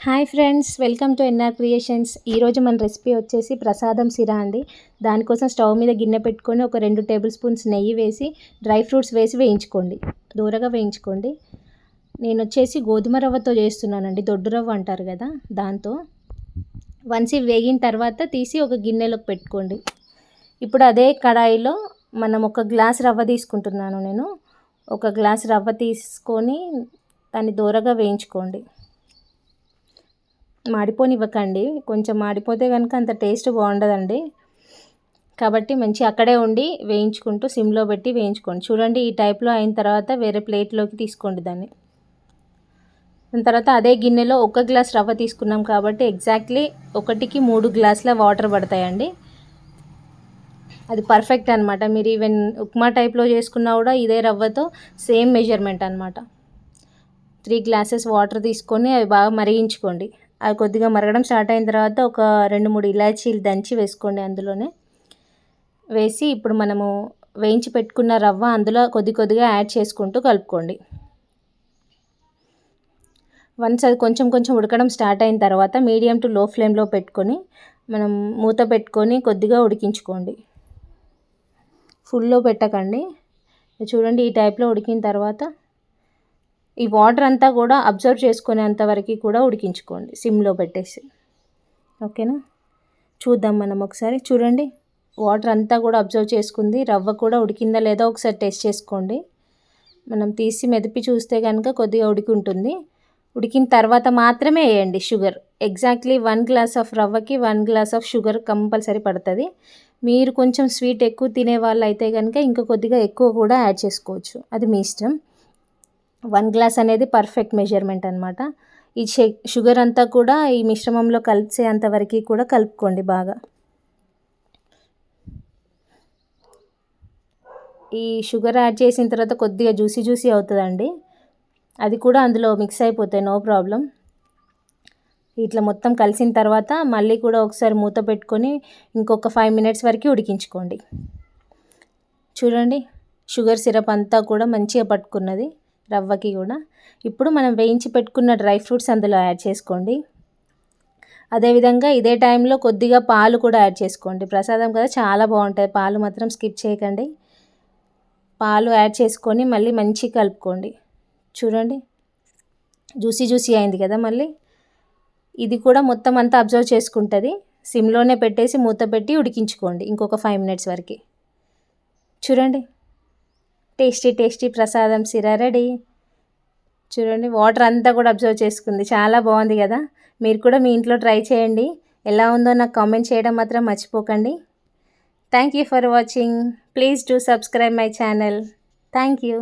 Hi friends, welcome to N R creations. ఈరోజు మన recipe వచ్చేసి ప్రసాదం సిరా అండి. దానికోసం స్టవ్ మీద గిన్నె పెట్టుకొని ఒక 2 టేబుల్ స్పూన్స్ నెయ్యి వేసి డ్రై ఫ్రూట్స్ వేసి వేయించుకోండి. దూరగా వేయించుకోండి. నేను వచ్చేసి గోధుమ రవ్వతో చేస్తున్నానండి, దొడ్డు రవ్వ అంటారు కదా, దాంతో. వన్స్ ఇవి వేగిన తర్వాత తీసి ఒక గిన్నెలోకి పెట్టుకోండి. ఇప్పుడు అదే కడాయిలో మనం ఒక గ్లాస్ రవ్వ తీసుకుంటున్నాను నేను. ఒక గ్లాస్ రవ్వ తీసుకొని దాన్ని దూరగా వేయించుకోండి. మాడిపోనివ్వకండి, కొంచెం మాడిపోతే కనుక అంత టేస్ట్ బాగుండదండి. కాబట్టి మంచి అక్కడే ఉండి వేయించుకుంటూ సిమ్లో పెట్టి వేయించుకోండి. చూడండి, ఈ టైప్లో అయిన తర్వాత వేరే ప్లేట్లోకి తీసుకోండి దాన్ని. దాని తర్వాత అదే గిన్నెలో 1 గ్లాస్ రవ్వ తీసుకున్నాం కాబట్టి ఎగ్జాక్ట్లీ 1కి 3 గ్లాసుల వాటర్ పడతాయండి. అది పర్ఫెక్ట్ అనమాట. మీరు ఈవెన్ ఉప్మా టైప్లో చేసుకున్నా కూడా ఇదే రవ్వతో సేమ్ మెజర్మెంట్ అనమాట. 3 గ్లాసెస్ వాటర్ తీసుకొని అవి బాగా మరిగించుకోండి. అవి కొద్దిగా మరగడం స్టార్ట్ అయిన తర్వాత ఒక 2-3 ఇలాచీలు దంచి వేసుకోండి అందులోనే. వేసి ఇప్పుడు మనము వేయించి పెట్టుకున్న రవ్వ అందులో కొద్దిగా యాడ్ చేసుకుంటూ కలుపుకోండి. వన్స్ అది కొంచెం ఉడకడం స్టార్ట్ అయిన తర్వాత మీడియం టు లో ఫ్లేమ్లో పెట్టుకొని మనం మూత పెట్టుకొని కొద్దిగా ఉడికించుకోండి. ఫుల్లో పెట్టకండి. చూడండి, ఈ టైప్లో ఉడికిన తర్వాత ఈ వాటర్ అంతా కూడా అబ్జర్వ్ చేసుకునేంత వరకు కూడా ఉడికించుకోండి సిమ్లో పెట్టేసి. ఓకేనా? చూద్దాం మనం ఒకసారి. చూడండి, వాటర్ అంతా కూడా అబ్జర్వ్ చేసుకుంది. రవ్వ కూడా ఉడికిందా లేదా ఒకసారి టెస్ట్ చేసుకోండి. మనం తీసి మెదిపి చూస్తే కనుక కొద్దిగా ఉడికి ఉంటుంది. ఉడికిన తర్వాత మాత్రమే వేయండి షుగర్. ఎగ్జాక్ట్లీ 1 గ్లాస్ ఆఫ్ రవ్వకి 1 గ్లాస్ ఆఫ్ షుగర్ కంపల్సరీ పడుతుంది. మీరు కొంచెం స్వీట్ ఎక్కువ తినే వాళ్ళు అయితే కనుక ఇంకా కొద్దిగా ఎక్కువ కూడా యాడ్ చేసుకోవచ్చు, అది మీ ఇష్టం. 1 గ్లాస్ అనేది పర్ఫెక్ట్ మెజర్మెంట్ అనమాట. ఈ షుగర్ అంతా కూడా ఈ మిశ్రమంలో కలిసేంత వరకు కూడా కలుపుకోండి బాగా. ఈ షుగర్ యాడ్ చేసిన తర్వాత కొద్దిగా జ్యూసీ అవుతుందండి. అది కూడా అందులో మిక్స్ అయిపోతాయి, నో ప్రాబ్లం. ఇట్లా మొత్తం కలిసిన తర్వాత మళ్ళీ కూడా ఒకసారి మూత పెట్టుకొని ఇంకొక 5 మినిట్స్ వరకు ఉడికించుకోండి. చూడండి, షుగర్ సిరప్ అంతా కూడా మంచిగా పట్టుకున్నది రవ్వకి కూడా. ఇప్పుడు మనం వేయించి పెట్టుకున్న డ్రై ఫ్రూట్స్ అందులో యాడ్ చేసుకోండి. అదేవిధంగా ఇదే టైంలో కొద్దిగా పాలు కూడా యాడ్ చేసుకోండి. ప్రసాదం కదా, చాలా బాగుంటుంది. పాలు మాత్రం స్కిప్ చేయకండి. పాలు యాడ్ చేసుకొని మళ్ళీ మంచిగా కలుపుకోండి. చూడండి, జ్యూసీ అయింది కదా. మళ్ళీ ఇది కూడా మొత్తం అంతా అబ్జర్వ్ చేసుకుంటుంది. సిమ్లోనే పెట్టేసి మూత పెట్టి ఉడికించుకోండి ఇంకొక 5 మినిట్స్ వరకు. చూడండి, టేస్టీ ప్రసాదం సిరా రెడీ. చూడండి, వాటర్ అంతా కూడా అబ్జర్వ్ చేసుకుంది. చాలా బాగుంది కదా. మీరు కూడా మీ ఇంట్లో ట్రై చేయండి. ఎలా ఉందో నాకు కామెంట్ చేయడం మాత్రం మర్చిపోకండి. Thank you for watching. Please do subscribe my channel. Thank you.